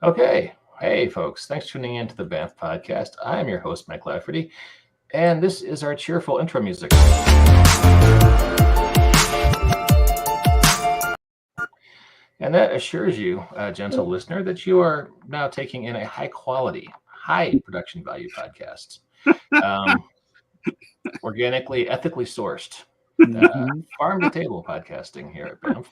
Okay. Hey, folks. Thanks for tuning in to the Banff Podcast. I am your host, Mike Lafferty, and this is our cheerful intro music. And that assures you, gentle listener, that you are now taking in a high quality, high production value podcast. Organically, ethically sourced, farm to table podcasting here at Banff.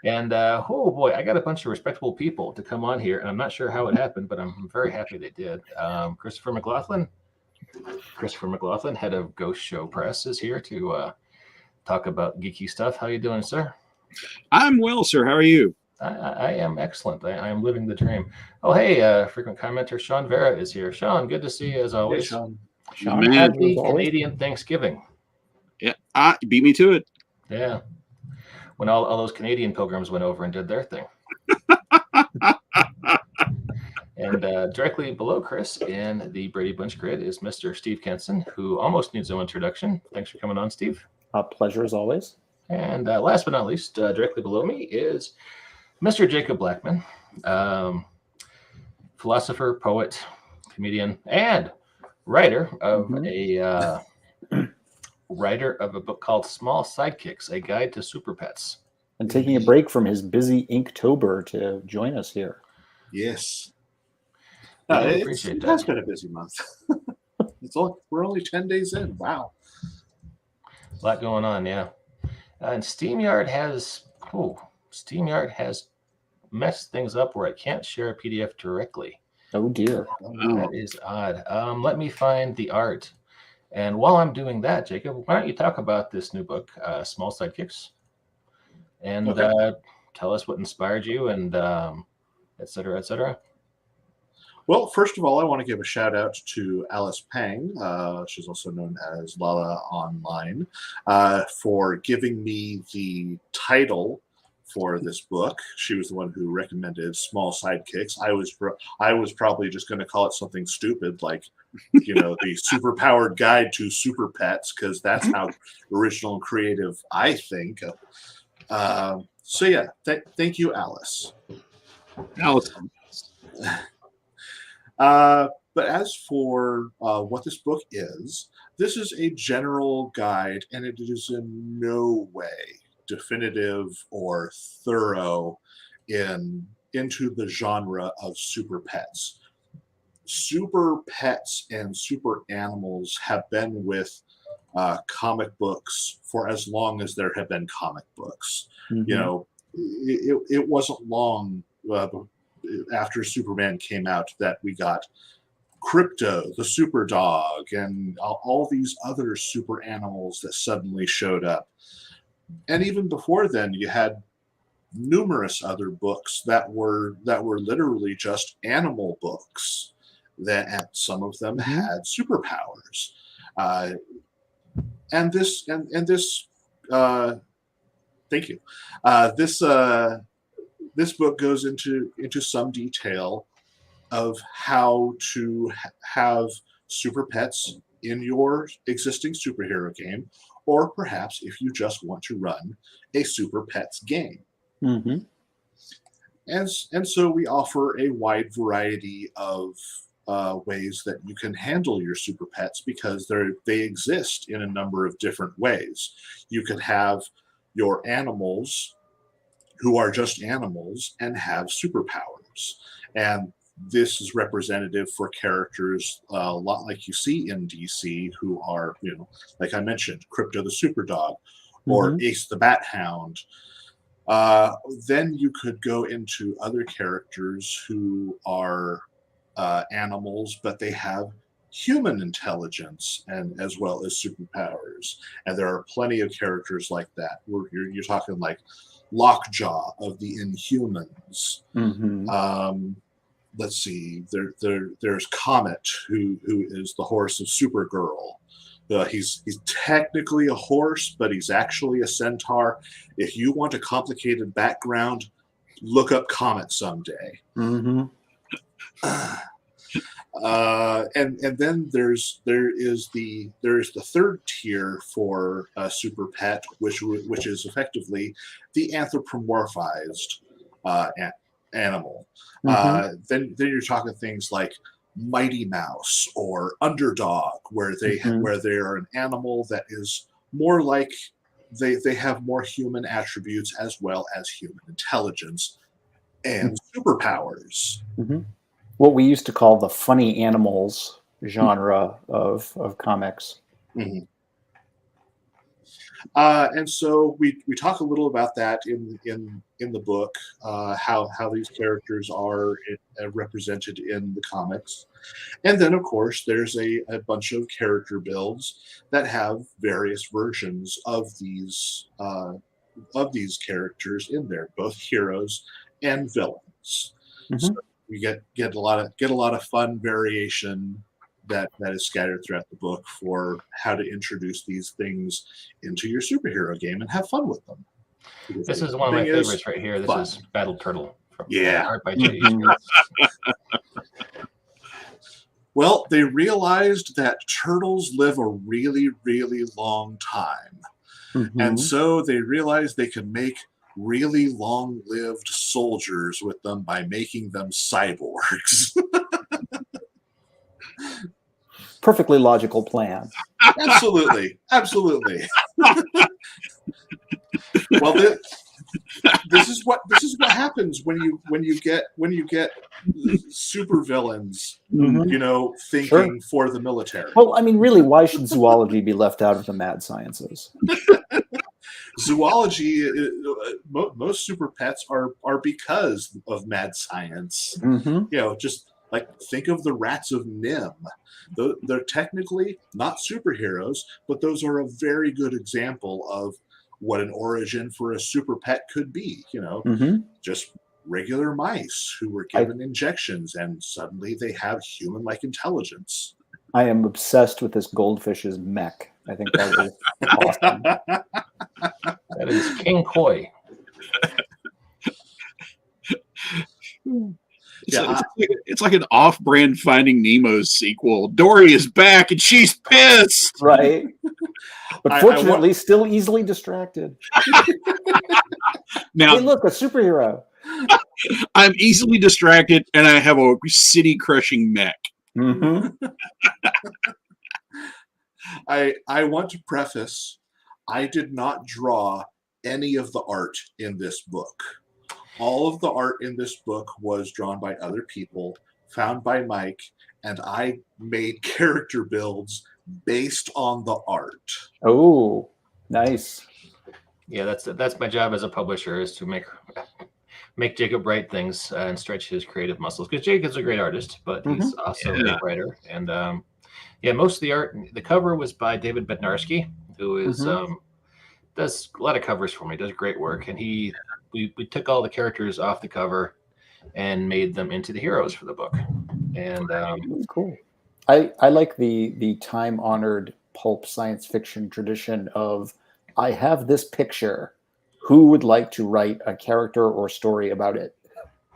And oh boy, I got a bunch of respectable people to come on here, and I'm not sure how it happened, but I'm very happy they did. Christopher McLaughlin, head of Ghost Show Press, is here to talk about geeky stuff. How you doing, sir? I'm well, sir. How are you? I am excellent. I am living the dream. Oh, hey, frequent commenter Sean Vera is here. Sean, good to see you as always. Hey, Sean, happy Canadian Thanksgiving. Yeah, you beat me to it. Yeah, when all those Canadian pilgrims went over and did their thing. And directly below Chris in the Brady Bunch grid is Mr. Steve Kenson, who almost needs no introduction. Thanks for coming on, Steve. Pleasure as always. And last but not least, directly below me is Mr. Jacob Blackmon, philosopher, poet, comedian, and writer of a book called Small Sidekicks, A Guide to Super Pets. And taking a break from his busy Inktober to join us here. Yes. It has been a busy month. We're only 10 days in. Wow. A lot going on, yeah. And StreamYard has messed things up where I can't share a PDF directly. Oh dear. That is odd. Let me find the art. And while I'm doing that, Jacob, why don't you talk about this new book, Small Sidekicks, and tell us what inspired you, and et cetera, et cetera. Well, first of all, I want to give a shout out to Alice Pang, she's also known as Lala Online, for giving me the title for this book. She was the one who recommended Small Sidekicks. I was probably just going to call it something stupid like, the super-powered guide to super pets, because that's how original and creative I think. Thank you, Alice. But as for what this book is, this is a general guide, and it is in no way definitive or thorough into the genre of super pets. Super pets and super animals have been with comic books for as long as there have been comic books. It wasn't long after Superman came out that we got Crypto, the super dog, and all these other super animals that suddenly showed up. And even before then, you had numerous other books that were literally just animal books, that some of them had superpowers. Thank you. This book goes into some detail of how to have super pets in your existing superhero game, or perhaps if you just want to run a super pets game. And so we offer a wide variety of ways that you can handle your super pets, because they exist in a number of different ways. You could have your animals who are just animals and have superpowers. And this is representative for characters a lot like you see in DC, who are, like I mentioned, Crypto the Super Dog, or Ace the Bat Hound. Then you could go into other characters who are animals, but they have human intelligence and as well as superpowers. And there are plenty of characters like that. You're talking like Lockjaw of the Inhumans. Let's see. There's Comet, who is the horse of Supergirl. He's technically a horse, but he's actually a centaur. If you want a complicated background, look up Comet someday. And then there is the third tier for super pet, which is effectively the anthropomorphized animal. Mhm. Then you're talking things like Mighty Mouse or Underdog, where Mhm. they are an animal that is more like they have more human attributes as well as human intelligence and superpowers. Mhm. What we used to call the funny animals genre of comics. Mhm. And so we talk a little about that in the book, how these characters are represented in the comics, and then of course there's a bunch of character builds that have various versions of these characters in there, both heroes and villains. So Mhm. we get a lot of fun variation that is scattered throughout the book for how to introduce these things into your superhero game and have fun with them. Because This the is one of my thing is favorites right here. This fun. is Battle Turtle from Yeah. art by J.E. Mhm. Shields. Well, they realized that turtles live a really, really long time. And Mhm. so they realized they could make really long-lived soldiers with them by making them cyborgs. Perfectly logical plan. Absolutely. Well, this is what happens when you get supervillains, Mhm. thinking Sure. for the military. Well, I mean, really, why should zoology be left out of the mad sciences? Zoology, most super pets are because of mad science. Mhm. Just like think of the rats of Nim. They're technically not superheroes, but those are a very good example of what an origin for a super pet could be. Mhm. Just regular mice who were I given injections and suddenly they have human-like intelligence. I am obsessed with this goldfish's mech. I think that is awesome. That is King Koi. It's like an off-brand Finding Nemo sequel. Dory is back and she's pissed. Right. But fortunately, still easily distracted. Now, Hey, look, a superhero. I'm easily distracted and I have a city-crushing mech. Mhm. I want to preface, I did not draw any of the art in this book. All of the art in this book was drawn by other people, found by Mike, and I made character builds based on the art. Oh, nice. Yeah, that's my job as a publisher, is to make Jacob write things and stretch his creative muscles. Because Jacob's a great artist, but he's also a great writer. And yeah, most of the art, the cover was by David Bednarski, who is does a lot of covers for me. Does great work, and we took all the characters off the cover and made them into the heroes for the book. And Cool. I like the time honored pulp science fiction tradition of I have this picture. Who would like to write a character or story about it?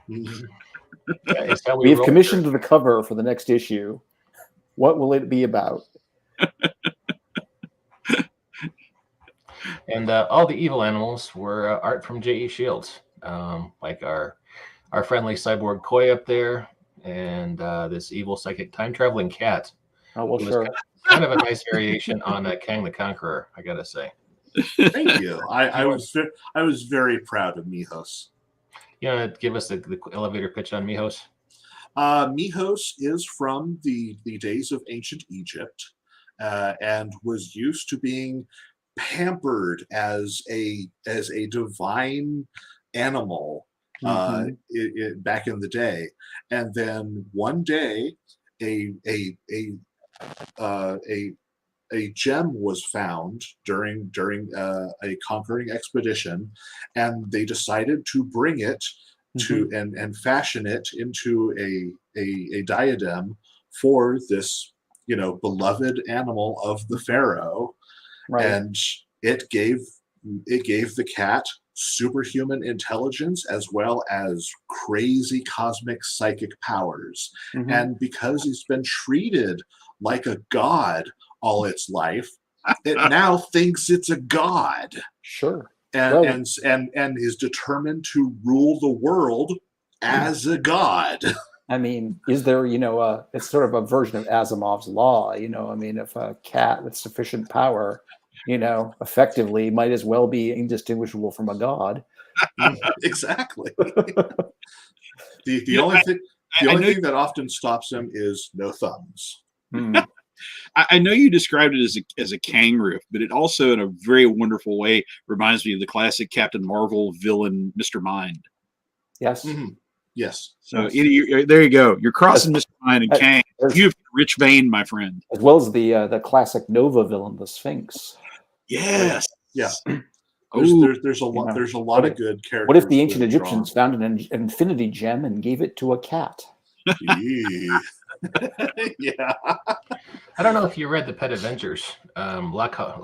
that is how We have roll commissioned here. the cover for the next issue. What will it be about? And all the evil animals were art from J.E. Shields, like our friendly cyborg Koi up there, and this evil psychic time traveling cat. Oh, well, It was sure. kind of a nice variation on Kang the Conqueror, I gotta say. Thank you. I was very proud of Mihos. You want to give us the elevator pitch on Mihos? Mihos is from the days of ancient Egypt, and was used to being pampered as a divine animal back in the day, and then one day a gem was found during a conquering expedition, and they decided to bring it to and fashion it into a diadem for this beloved animal of the pharaoh. Right. And it gave the cat superhuman intelligence as well as crazy cosmic psychic powers. And because it's been treated like a god all its life, it now thinks it's a god. Sure. And is determined to rule the world as a god. I mean, is there, it's sort of a version of Asimov's law, I mean, if a cat with sufficient power, effectively might as well be indistinguishable from a god. Exactly. The only thing that often stops him is no thumbs. I know you described it as a kangaroo, but it also, in a very wonderful way, reminds me of the classic Captain Marvel villain, Mr. Mind. Yes. Mm-hmm. Yes. So there you go. You're crossing Mr. Mind and Kang. You have a rich vein, my friend. As well as the classic Nova villain, the Sphinx. Yes. Yeah. There's a lot of good characters. What if the ancient Egyptians found an infinity gem and gave it to a cat? Yeah. I don't know if you read the Pet Avengers, Lockjaw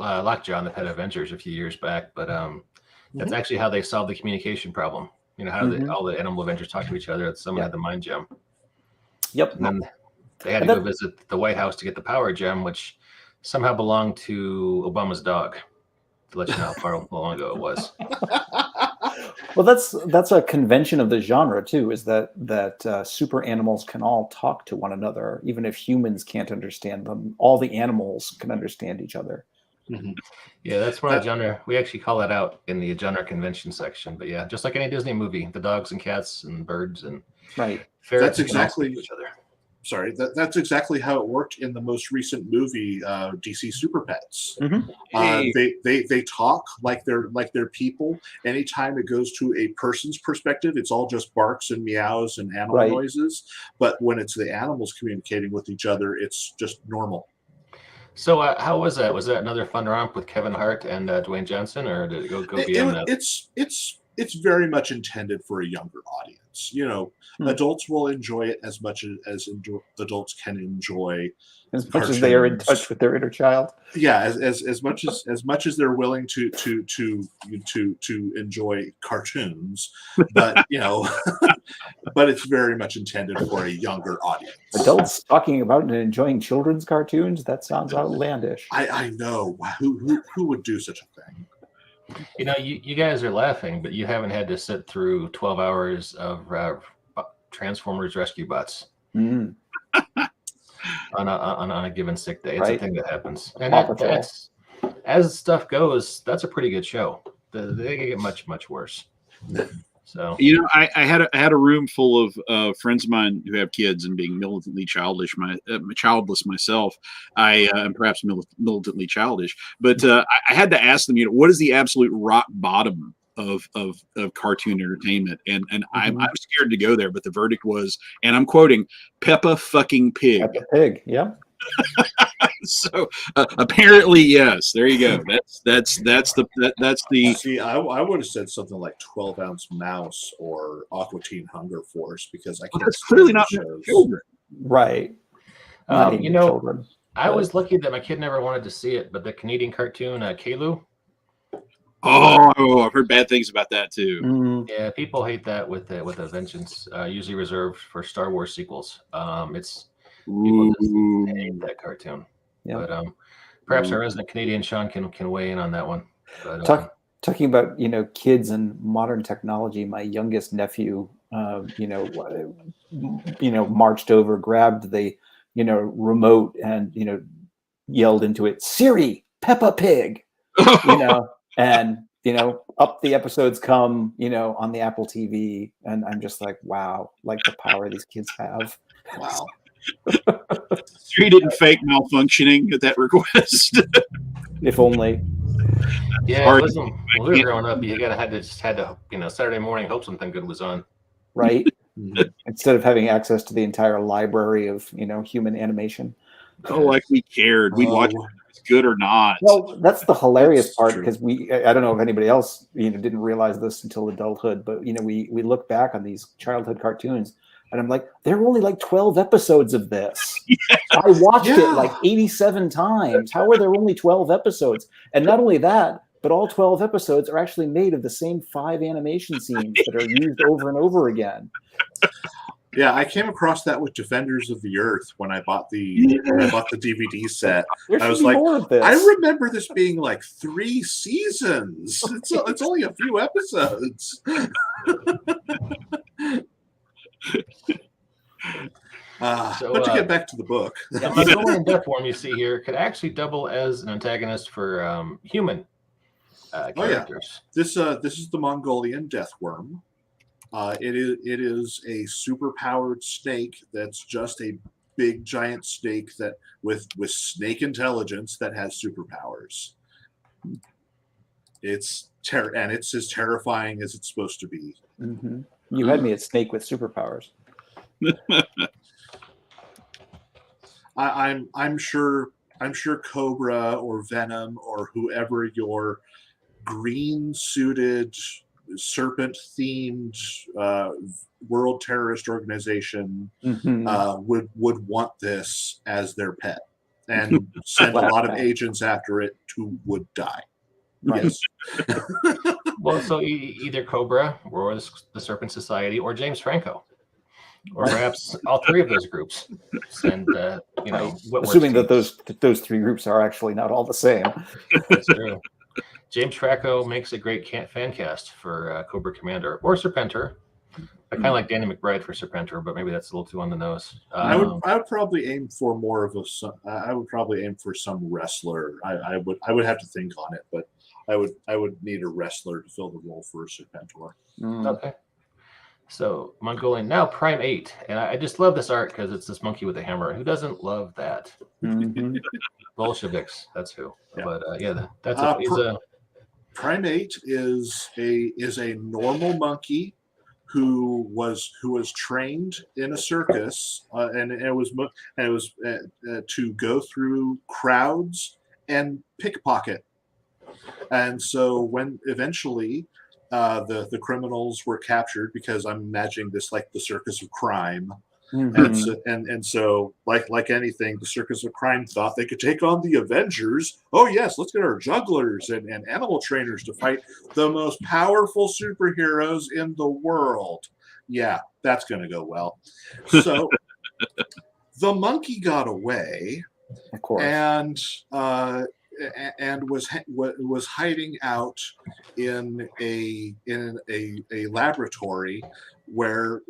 and the Pet Avengers a few years back, but that's actually how they solved the communication problem. How all the animal Avengers talk to each other. Someone had the mind gem. Yep. And then they had to go visit the White House to get the power gem, which somehow belonged to Obama's dog. To let you know how long ago it was. Well, that's a convention of the genre too. Is that super animals can all talk to one another, even if humans can't understand them. All the animals can understand each other. Mm-hmm. Yeah, that's one of the genre. We actually call that out in the genre convention section. But yeah, just like any Disney movie, the dogs and cats and birds and ferrets. That's exactly each other. Sorry, that's exactly how it worked in the most recent movie, DC Super Pets. They talk like they're people. Anytime it goes to a person's perspective, it's all just barks and meows and animal noises. But when it's the animals communicating with each other, it's just normal. So how was that? Was that another fun romp with Kevin Hart and Dwayne Johnson, or did it go beyond that? It's very much intended for a younger audience. Adults will enjoy it as much as adults can enjoy, as much as they are in touch with their inner child. Yeah, as much as they're willing to enjoy cartoons, but but it's very much intended for a younger audience. Adults talking about and enjoying children's cartoons? That sounds outlandish. I know. Who would do such a thing? You guys are laughing, but you haven't had to sit through 12 hours of Transformers Rescue Bots on a given sick day. It's a thing that happens. And that's, as stuff goes, that's a pretty good show. They get much, much worse. So I had a room full of friends of mine who have kids, and being militantly childless myself, I am perhaps militantly childish, but I had to ask them, what is the absolute rock bottom of cartoon entertainment? And I'm scared to go there, but the verdict was, and I'm quoting, Peppa fucking Pig. Peppa Pig, yeah. So apparently, yes. There you go. That's the. See, I would have said something like 12-ounce Mouse or Aqua Teen Hunger Force, because I can't. That's clearly not children, right? Children. I was lucky that my kid never wanted to see it, but the Canadian cartoon Kalu. Oh, I've heard bad things about that too. Yeah, people hate that with a vengeance. Usually reserved for Star Wars sequels. It's people just hate that cartoon. Yeah. But perhaps our resident Canadian Sean can weigh in on that one. But, talking about kids and modern technology, my youngest nephew marched over, grabbed the remote and yelled into it, Siri, Peppa Pig. And up the episodes come on the Apple TV, and I'm just like, wow, like the power these kids have. Wow. Siri didn't fake malfunctioning at that request. If only. Yeah, listen, when we were growing up, you had to Saturday morning hope something good was on. Right. Instead of having access to the entire library of human animation. Oh, like we cared. We'd watch it if it's good or not. Well, that's the hilarious part, because I don't know if anybody else didn't realize this until adulthood, but we look back on these childhood cartoons, and I'm like, there were only like 12 episodes of this. Yes. I watched it like 87 times. How are there only 12 episodes? And not only that, but all 12 episodes are actually made of the same 5 animation scenes that are used over and over again. Yeah, I came across that with Defenders of the Earth when I bought the DVD set. I was like, I remember this being like 3 seasons. It's only a few episodes. But to get back to the book, the Mongolian death worm you see here could actually double as an antagonist for human characters. This is the Mongolian death worm. It is a superpowered snake that's just a big giant snake that with snake intelligence that has superpowers. It's as terrifying as it's supposed to be. Mm-hmm. You had me at snake with superpowers. I'm sure Cobra or Venom or whoever your green suited serpent themed world terrorist organization would want this as their pet and send a lot of agents after it who would die. Right. Yes. Well, so either Cobra or the Serpent Society or James Franco, or perhaps all three of those groups. And assuming that those three groups are actually not all the same. That's true. James Franco makes a great fan cast for Cobra Commander or Serpentor. I kind of like Danny McBride for Serpentor, but maybe that's a little too on the nose. I would probably aim for more of I would probably aim for some wrestler. I would have to think on it, but I would need a wrestler to fill the role for Serpentor. Okay. So Mongolian, now Prime 8. And I just love this art because it's this monkey with a hammer. Who doesn't love that? Mm-hmm. Bolsheviks, that's who. Yeah. But that's Prime 8 is a normal monkey who was trained in a circus, and it was to go through crowds and pickpocket. And so when eventually the criminals were captured, because I'm imagining this like the circus of crime, and so like anything, the circus of crime thought they could take on the Avengers. Oh yes, let's get our jugglers and animal trainers to fight the most powerful superheroes in the world. Yeah, that's going to go well. So the monkey got away, of course, and was hiding out in a laboratory where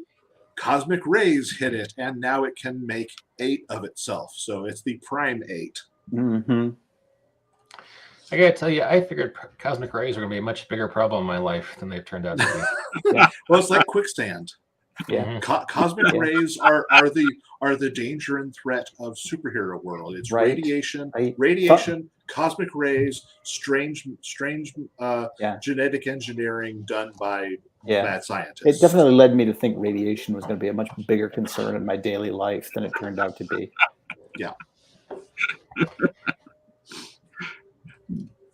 cosmic rays hit it, and now it can make 8 of itself. So it's the Prime 8. Mm-hmm. I gotta tell you, I figured cosmic rays were gonna be a much bigger problem in my life than they've turned out to be. Well, it's like quicksand. Yeah. Cosmic rays are the danger and threat of superhero world. It's radiation, cosmic rays, strange genetic engineering done by bad scientists. It definitely led me to think radiation was going to be a much bigger concern in my daily life than it turned out to be. Yeah.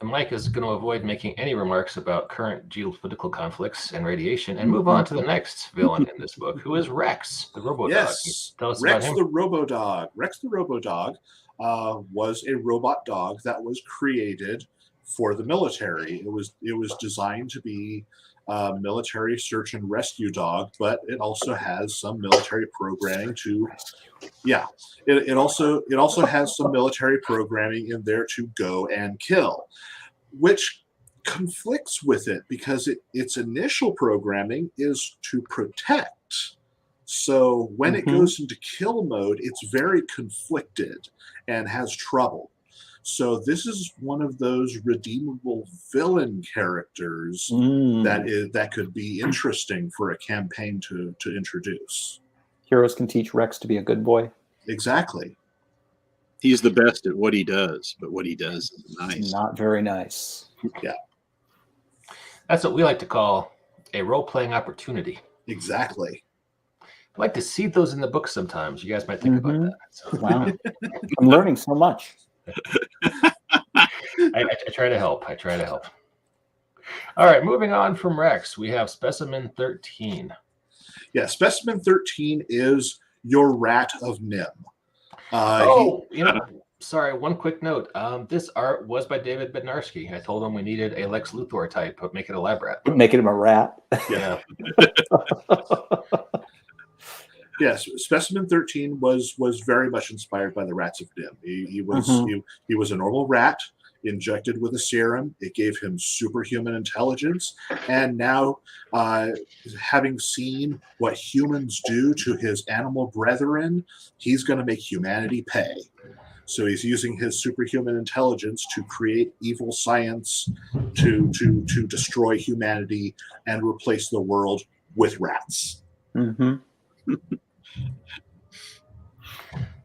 Mike is going to avoid making any remarks about current geopolitical conflicts and radiation and move on to the next villain in this book, who is Rex, the Robo-Dog. Yes, Tell us Rex about him. the Robo-Dog. Rex the Robo-Dog was a robot dog that was created for the military. It was designed to be a military search and rescue dog, but it also has some military programming to. Yeah, it also has some military programming in there to go and kill, which conflicts with it because its initial programming is to protect. So when it goes into kill mode, it's very conflicted and has trouble. So this is one of those redeemable villain characters that could be interesting for a campaign to introduce. Heroes can teach Rex to be a good boy. Exactly. He's the best at what he does, but what he does is nice. Not very nice. Yeah. That's what we like to call a role-playing opportunity. Exactly. I'd like to see those in the book sometimes. You guys might think about that. So. Wow. I'm learning so much. I try to help. All right, moving on from Rex, we have Specimen 13. Yeah, Specimen 13 is your rat of Nim. Sorry, one quick note. This art was by David Bednarski. I told him we needed a Lex Luthor type, but make it a lab rat. Making him a rat. Yeah. Yes, Specimen 13 was very much inspired by the rats of Nim. He was a normal rat. injected with a serum. It gave him superhuman intelligence. And now, having seen what humans do to his animal brethren, he's going to make humanity pay. So he's using his superhuman intelligence to create evil science to destroy humanity and replace the world with rats. Mm-hmm.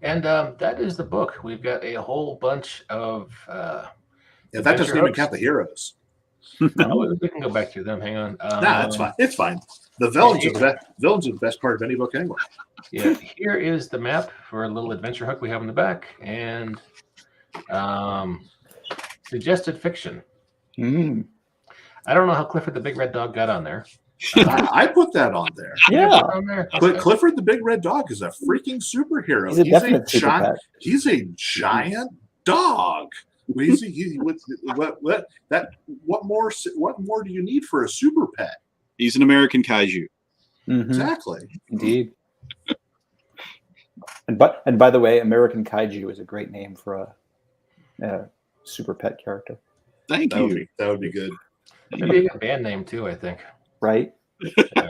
And that is the book. We've got a whole bunch of. And that doesn't even count the heroes. Oh, we can go back through them. Hang on. Nah, it's fine. It's fine. The villains are the best part of any book anyway. Yeah, here is the map for a little adventure hook we have in the back, and suggested fiction. Mm. I don't know how Clifford the Big Red Dog got on there. I put that on there. Yeah. On there? But Clifford the Big Red Dog is a freaking superhero. He's a definite super pet. He's a giant dog. What more do you need for a super pet? He's an American kaiju. Mm-hmm. Exactly. Indeed. And by the way, American Kaiju is a great name for a super pet character. Thank you. That would be good. Maybe a band name too, I think. Right? Yeah.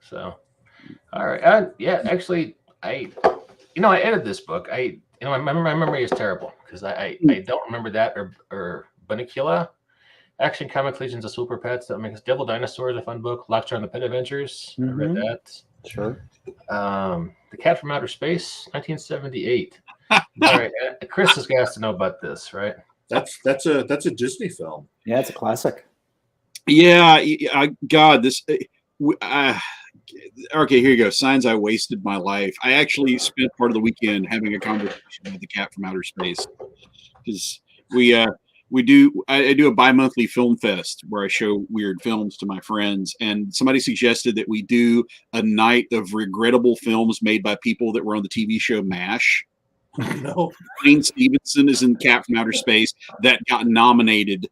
So, all right. Yeah, actually, I edited this book. My memory is terrible because I don't remember that or Bunnicula. Action Comic Legions of Super Pets. That makes Devil Dinosaur is a fun book. Lockjaw and the Pet Adventures. I read that. Sure. The Cat from Outer Space, 1978. All right, Chris has got to know about this, right? That's a Disney film. Yeah, it's a classic. Yeah, God, this. Okay, here you go. Signs I wasted my life. I actually spent part of the weekend having a conversation with the Cat from Outer Space because I do a bi-monthly film fest where I show weird films to my friends, and somebody suggested that we do a night of regrettable films made by people that were on the TV show MASH. No. Wayne Stevenson is in Cat from Outer Space that got nominated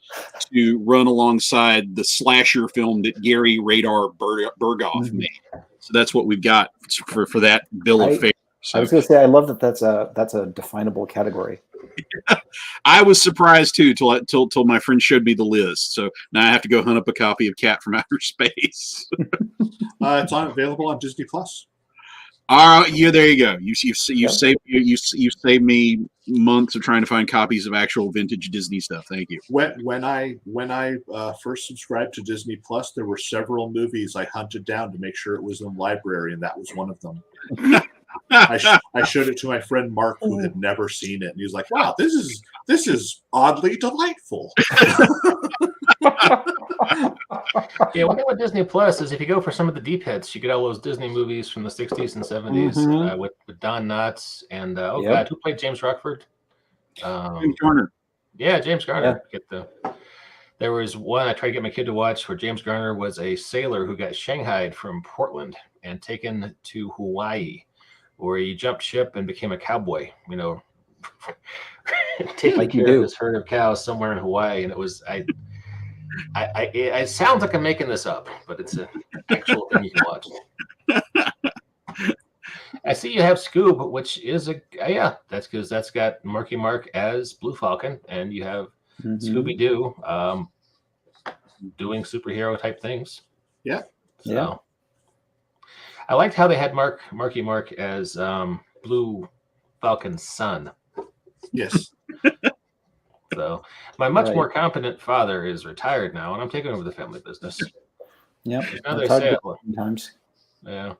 to run alongside the slasher film that Gary Radar Berghoff made. So that's what we've got for that bill of fare. So, I was going to say, I love that's a definable category. I was surprised too till my friend showed me the list. So now I have to go hunt up a copy of Cat from Outer Space. It's available on Disney Plus. All right, yeah, there you go. You saved me months of trying to find copies of actual vintage Disney stuff. Thank you. When I first subscribed to Disney Plus, there were several movies I hunted down to make sure it was in the library, and that was one of them. I showed it to my friend Mark, who had never seen it, and he was like, "Wow, this is oddly delightful." Yeah, one thing with Disney Plus is if you go for some of the deep hits, you get all those Disney movies from the 60s and 70s with Don Knotts and God, who played James Rockford? James Garner. Yeah, James Garner. Yeah. There was one I tried to get my kid to watch where James Garner was a sailor who got shanghaied from Portland and taken to Hawaii, where he jumped ship and became a cowboy. Taking care of this herd of cows somewhere in Hawaii, and it was it sounds like I'm making this up, but it's an actual thing you can watch. I see you have Scoob, which is that's because that's got Marky Mark as Blue Falcon, and you have Scooby Doo doing superhero type things. Yeah. So yeah. I liked how they had Marky Mark as Blue Falcon's son. Yes. So my much more competent father is retired now, and I'm taking over the family business. Yeah. Sometimes. Yeah.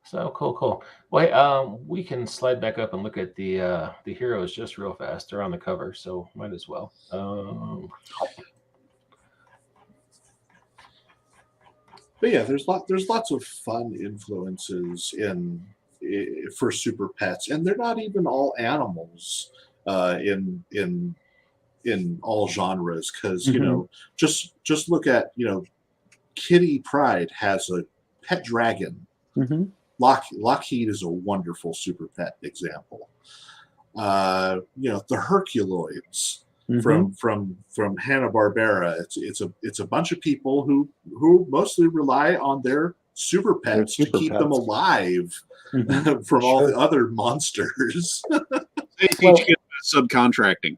So cool. Well, we can slide back up and look at the heroes just real fast. They're on the cover, so might as well. But yeah, there's lots of fun influences for super pets, and they're not even all animals in all genres, because just look at Kitty Pryde has a pet dragon. Lockheed is a wonderful super pet example. The Herculoids from Hanna-Barbera. It's a bunch of people who mostly rely on their super pets to keep them alive from all the other monsters. They teach kids how to subcontracting.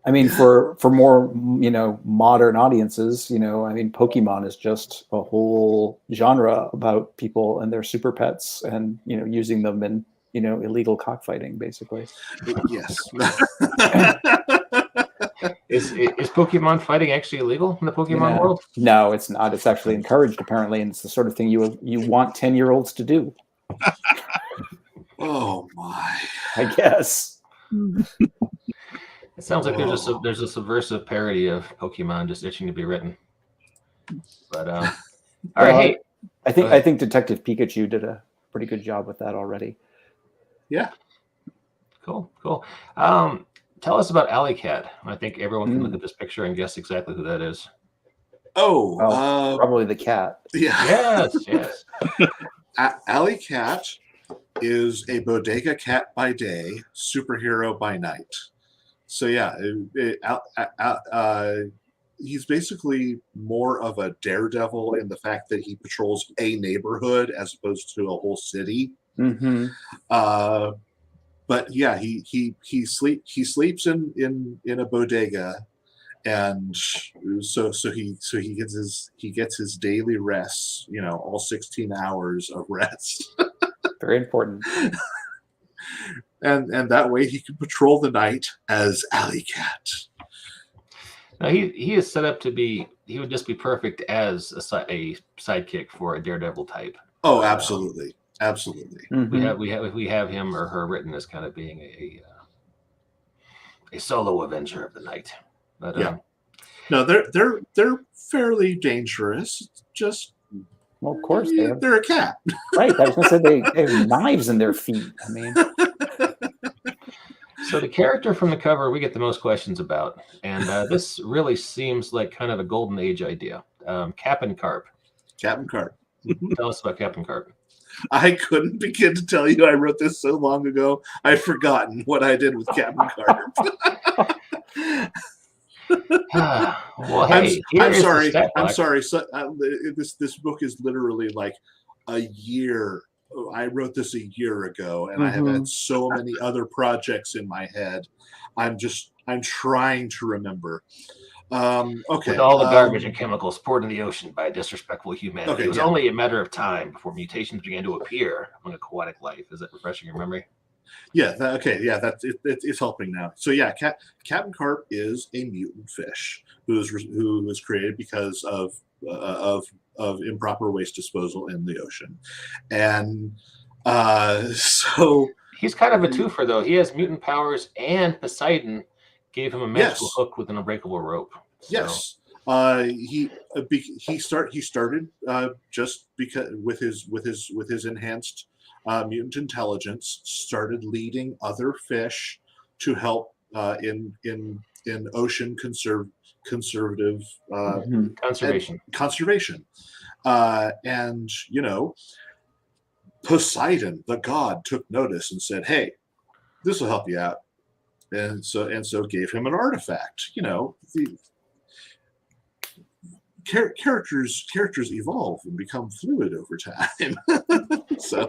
I mean, for more, modern audiences, I mean, Pokemon is just a whole genre about people and their super pets and, using them in, illegal cockfighting, basically. Yes. Is Pokemon fighting actually illegal in the Pokemon world? No, it's not. It's actually encouraged, apparently, and it's the sort of thing you want 10-year-olds to do. Oh my! I guess. It sounds like there's a subversive parody of Pokemon just itching to be written. But all right, hey, I think Detective Pikachu did a pretty good job with that already. Yeah. Cool. Tell us about Alley Cat. I think everyone can look at this picture and guess exactly who that is. Probably the cat. Yeah. Yes. Alley Cat is a bodega cat by day, superhero by night. So yeah, he's basically more of a daredevil in the fact that he patrols a neighborhood as opposed to a whole city. Mm-hmm. But yeah, he sleeps in a bodega, and so he gets his daily rests. All 16 hours of rest. Very important. And that way he can patrol the night as Alley Cat. Now he is set up to be. He would just be perfect as a sidekick for a daredevil type. Oh, absolutely. Mm-hmm. We have him or her written as kind of being a solo avenger of the night. But yeah. No, they're fairly dangerous. Just well, of course they're a cat. Right. I was going to say they have knives in their feet. I mean. So the character from the cover we get the most questions about, and this really seems like kind of a golden age idea. Captain Carp. Captain Carp. Tell us about Captain Carp. I couldn't begin to tell you. I wrote this so long ago. I've forgotten what I did with Captain Carp. Well, hey, I'm sorry. I'm sorry. So, this book is literally like a year. I wrote this a year ago, and I have had so many other projects in my head. I'm trying to remember. Okay. With all the garbage and chemicals poured in the ocean by disrespectful humanity, it was only a matter of time before mutations began to appear among aquatic life. Is that refreshing your memory? Yeah. It's helping now. So yeah, Captain Carp is a mutant fish who was created because of improper waste disposal in the ocean, and so he's kind of a twofer though. He has mutant powers, and Poseidon gave him a magical hook with an unbreakable rope. So. Yes. He started just because with his enhanced mutant intelligence, started leading other fish to help in ocean conservation. And Poseidon, the god, took notice and said, "Hey, this will help you out," and so gave him an artifact. The characters evolve and become fluid over time. So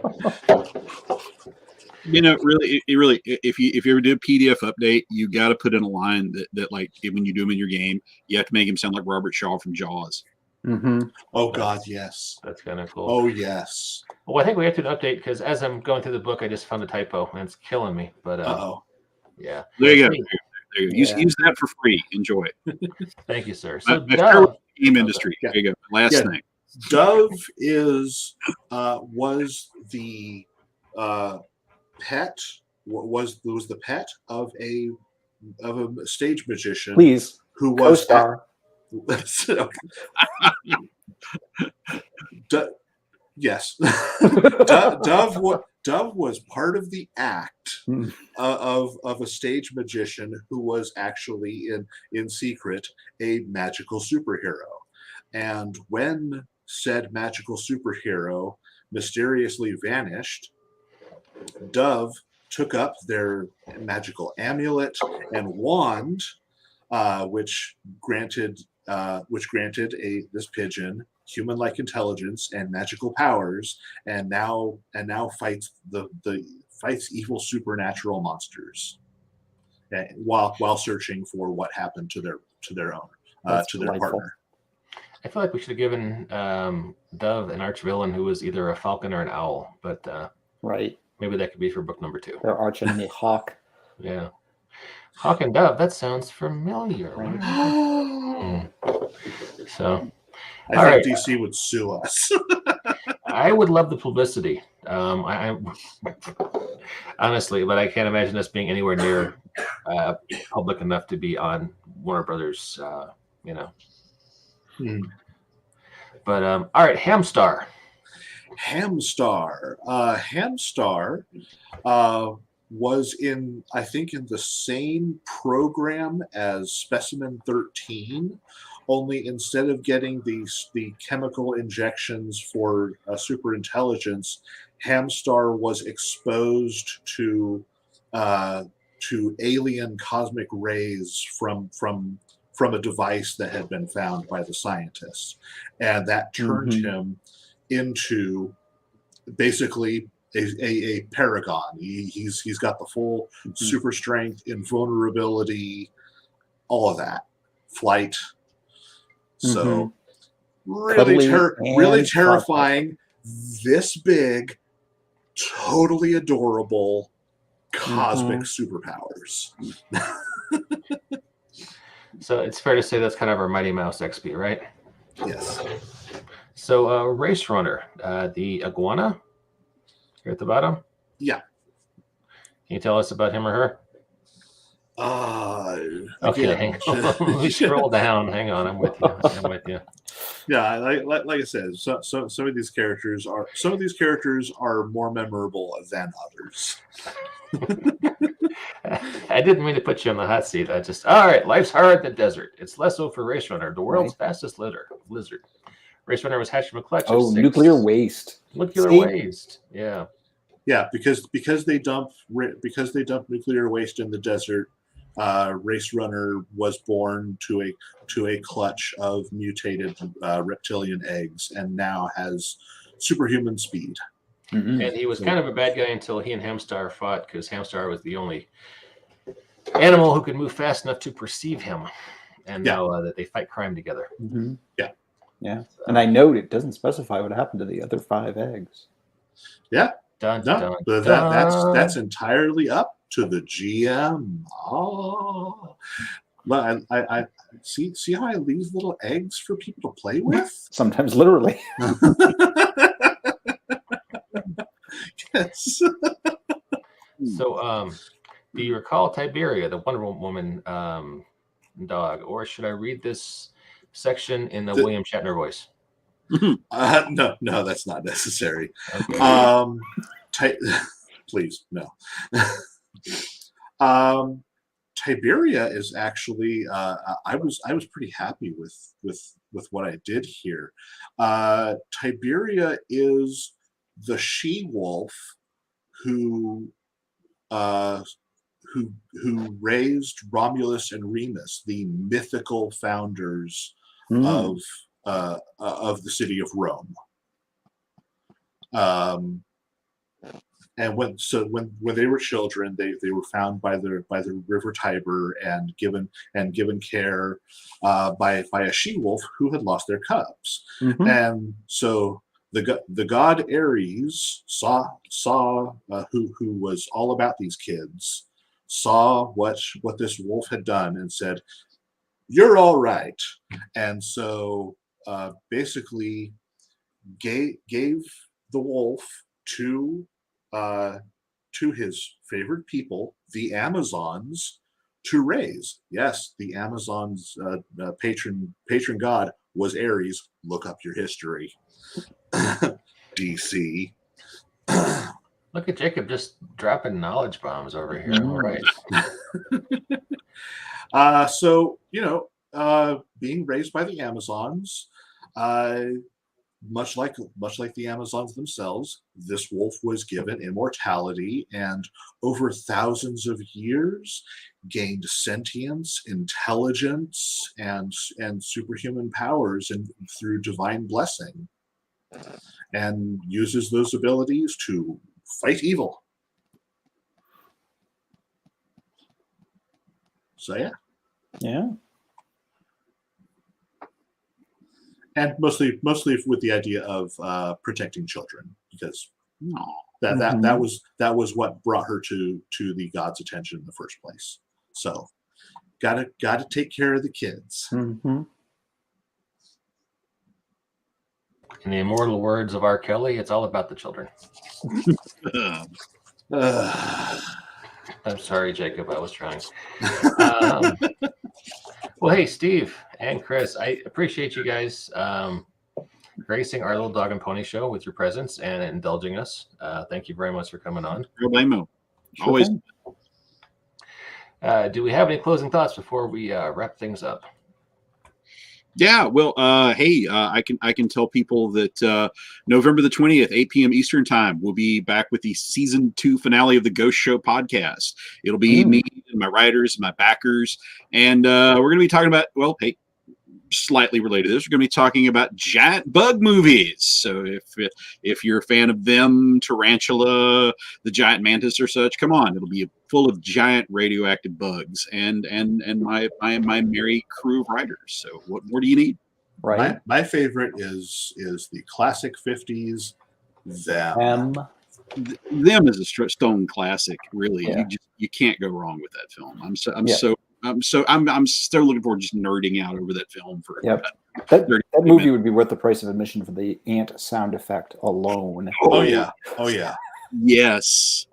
really, if you ever do a PDF update, you got to put in a line that like when you do him in your game, you have to make him sound like Robert Shaw from Jaws. Mm-hmm. Oh God, yes, that's kind of cool. Oh yes. Well, I think we have to do an update because as I'm going through the book, I just found a typo and it's killing me. But yeah, there you go. Use that for free. Enjoy it. Thank you, sir. So game industry. There you go. Last thing. Dove was the pet was the pet of a stage magician. Please, who was co-star. Yes. Dove was part of the act of a stage magician who was actually in secret a magical superhero. And when said magical superhero mysteriously vanished, Dove took up their magical amulet and wand, which granted this pigeon human-like intelligence and magical powers, and now fights fights evil supernatural monsters. while searching for what happened to their owner, to their partner. I feel like we should have given Dove an arch villain who was either a falcon or an owl, but Right. maybe that could be for book number 2. Their arch enemy Hawk. Yeah. Hawk and Dove, that sounds familiar. Right. So, I think DC would sue us. I would love the publicity. I honestly, but I can't imagine us being anywhere near public enough to be on Warner Brothers, But all right, Hamstar. Hamstar. Hamstar was in the same program as Specimen 13, only instead of getting the chemical injections for super intelligence, Hamstar was exposed to alien cosmic rays from a device that had been found by the scientists, and that turned him into basically a paragon. He's got the full super strength, invulnerability, all of that, flight. So really terrifying. This big, totally adorable, cosmic superpowers. So it's fair to say that's kind of our Mighty Mouse XP, right? Yes. So Race Runner, the iguana here at the bottom. Yeah. Can you tell us about him or her? Okay, hang on. We scroll down. Hang on, I'm with you. Yeah, like I said, so some of these characters are more memorable than others. I didn't mean to put you on the hot seat. All right, life's hard in the desert. It's less so for Race Runner, the world's fastest lizard. Race Runner was hatched from a clutch of 6. Nuclear waste. Waste. Yeah. Yeah, because they dump nuclear waste in the desert. Race Runner was born to a clutch of mutated reptilian eggs, and now has superhuman speed. And he was kind of a bad guy until he and Hamstar fought, because Hamstar was the only animal who could move fast enough to perceive him. And now that they fight crime together. Yeah. And I note it doesn't specify what happened to the other 5 eggs. Yeah. Dun, that's entirely up to the GM. Oh. Well, I see how I leave little eggs for people to play with? Sometimes literally. Yes. So, do you recall Tiberia, the Wonder Woman dog, or should I read this section in the William Shatner voice? No, that's not necessary. Okay. Please, no. Tiberia is actually I was pretty happy with what I did here. Tiberia is the she-wolf who raised Romulus and Remus, the mythical founders of the city of Rome. And when they were children, they were found by the river Tiber and given care by a she-wolf who had lost their cubs. And so the god Ares saw who was all about these kids, saw what this wolf had done, and said, "You're all right." And so basically gave the wolf to his favorite people, the Amazons, to raise. Yes, the Amazons' patron god was Ares. Look up your history. DC. Look at Jacob just dropping knowledge bombs over here. All right. So, being raised by the Amazons, much like the Amazons themselves, this wolf was given immortality, and over thousands of years gained sentience, intelligence, and superhuman powers through divine blessing, and uses those abilities to fight evil. So yeah. Yeah. And mostly with the idea of protecting children, because that was what brought her to the god's attention in the first place. So gotta take care of the kids. Mm-hmm. In the immortal words of R. Kelly, it's all about the children. I'm sorry, Jacob. I was trying. Well, hey, Steve and Chris, I appreciate you guys gracing our little dog and pony show with your presence and indulging us. Thank you very much for coming on. No blame. Sure Always. thing. Do we have any closing thoughts before we wrap things up? Yeah, well, hey, I can tell people that November the 20th, 8 p.m. Eastern time, we'll be back with the season 2 finale of the Ghost Show podcast. It'll be me and my writers, my backers, and we're going to be talking about, well, hey, slightly related to this, we're going to be talking about giant bug movies. So if you're a fan of them, Tarantula, the giant mantis or such, come on, it'll be full of giant radioactive bugs and my merry crew of writers. So what more do you need? Right. My favorite is the classic 50s Them. Them is a stone classic, really. Yeah. You can't go wrong with that film. I'm still looking forward to just nerding out over that film for that movie would be worth the price of admission for the ant sound effect alone. Oh yeah. Yes.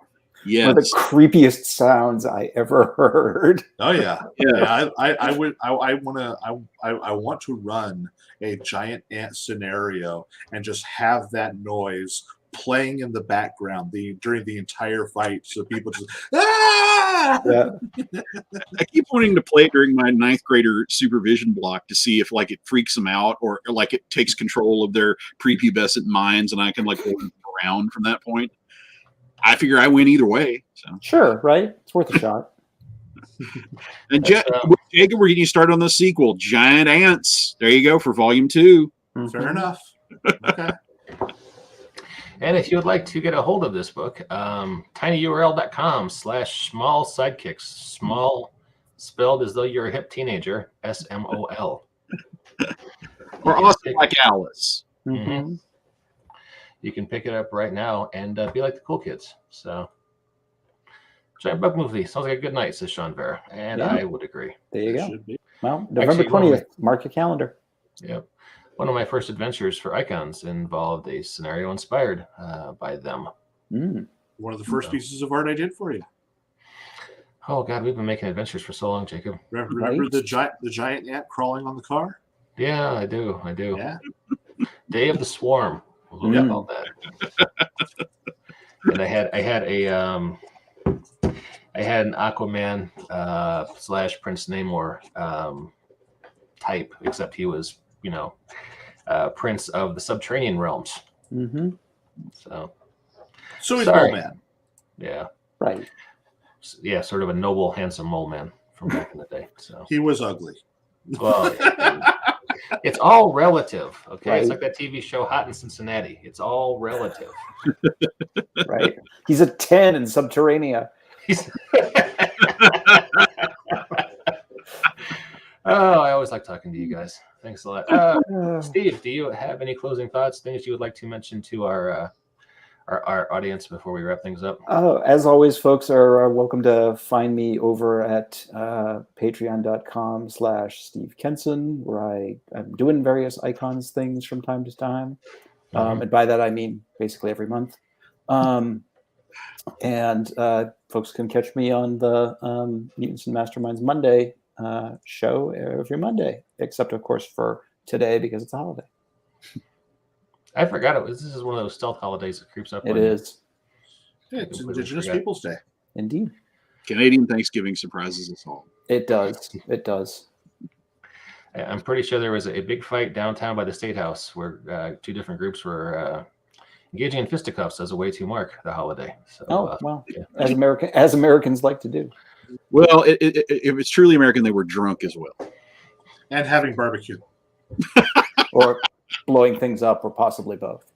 One of the creepiest sounds I ever heard. Oh yeah. I want to run a giant ant scenario and just have that noise playing in the background during the entire fight, so people just Yeah. I keep wanting to play it during my 9th grader supervision block to see if like it freaks them out or like it takes control of their prepubescent minds and I can like hold them around from that point. I figure I win either way. So Sure, right? It's worth a shot. And Jacob, we're getting you started on the sequel, Giant Ants. There you go for volume 2. Fair enough. Okay. And if you would like to get a hold of this book, tinyurl.com/small sidekicks, small spelled as though you're a hip teenager, SMOL. Or awesome like Alice. Mm-hmm. You can pick it up right now and be like the cool kids. So, giant bug movie sounds like a good night, says Sean Vera, and I would agree. There you go. Well, November 20th, mark your calendar. Yep. One of my first adventures for Icons involved a scenario inspired by them. One of the first pieces of art I did for you. Oh God, we've been making adventures for so long, Jacob. Remember the giant ant crawling on the car? Yeah, I do. Yeah. Day of the Swarm. We'll look about that. And I had an Aquaman / Prince Namor type, except he was, prince of the subterranean realms. Mm-hmm. So he's Mole Man. Yeah. Right. Yeah, sort of a noble, handsome mole man from back in the day. So he was ugly. Well, it's all relative, okay? Right. It's like that TV show Hot in Cincinnati. It's all relative. Right. He's a 10 in Subterranea. Oh, I always like talking to you guys. Thanks a lot. Steve, do you have any closing thoughts, things you would like to mention to our audience before we wrap things up? As always, folks are welcome to find me over at patreon.com/Steve Kenson, where I'm doing various Icons things from time to time. And by that, I mean basically every month. And folks can catch me on the Mutants and Masterminds Monday show every Monday, except of course for today because it's a holiday. I forgot this is one of those stealth holidays that creeps up. It is. Yeah, it's Indigenous Peoples Day. Indeed. Canadian Thanksgiving surprises us all. It does. It does. I'm pretty sure there was a big fight downtown by the State House where 2 different groups were engaging in fisticuffs as a way to mark the holiday. So, well, yeah. as Americans like to do. Well, if it's truly American, they were drunk as well. And having barbecue. Or blowing things up, or possibly both.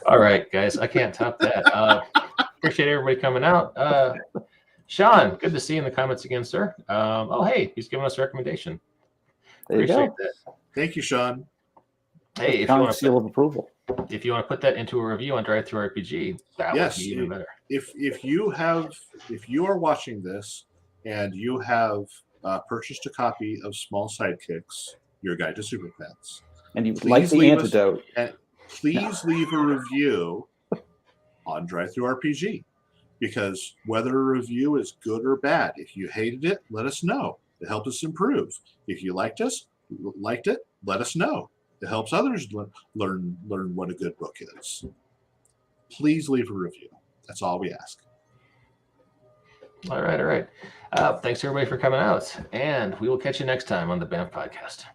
All right, guys, I can't top that. appreciate everybody coming out. Sean, good to see you in the comments again, sir. Oh, hey, he's giving us a recommendation. There you Appreciate go. that. Thank you, Sean. Hey, Strong seal of approval. if you want to put that into a review on Drive Through RPG, that Yes, would be even better. If you are watching this and you have purchased a copy of Small Sidekicks, Your Guide to Super Pets, And you please like the leave us- antidote. and please leave a review on Drive Through RPG, because whether a review is good or bad, if you hated it, let us know. It helps us improve. If you liked it, let us know. It helps others learn what a good book is. Please leave a review. That's all we ask. All right. Thanks everybody for coming out, and we will catch you next time on the BAMF podcast.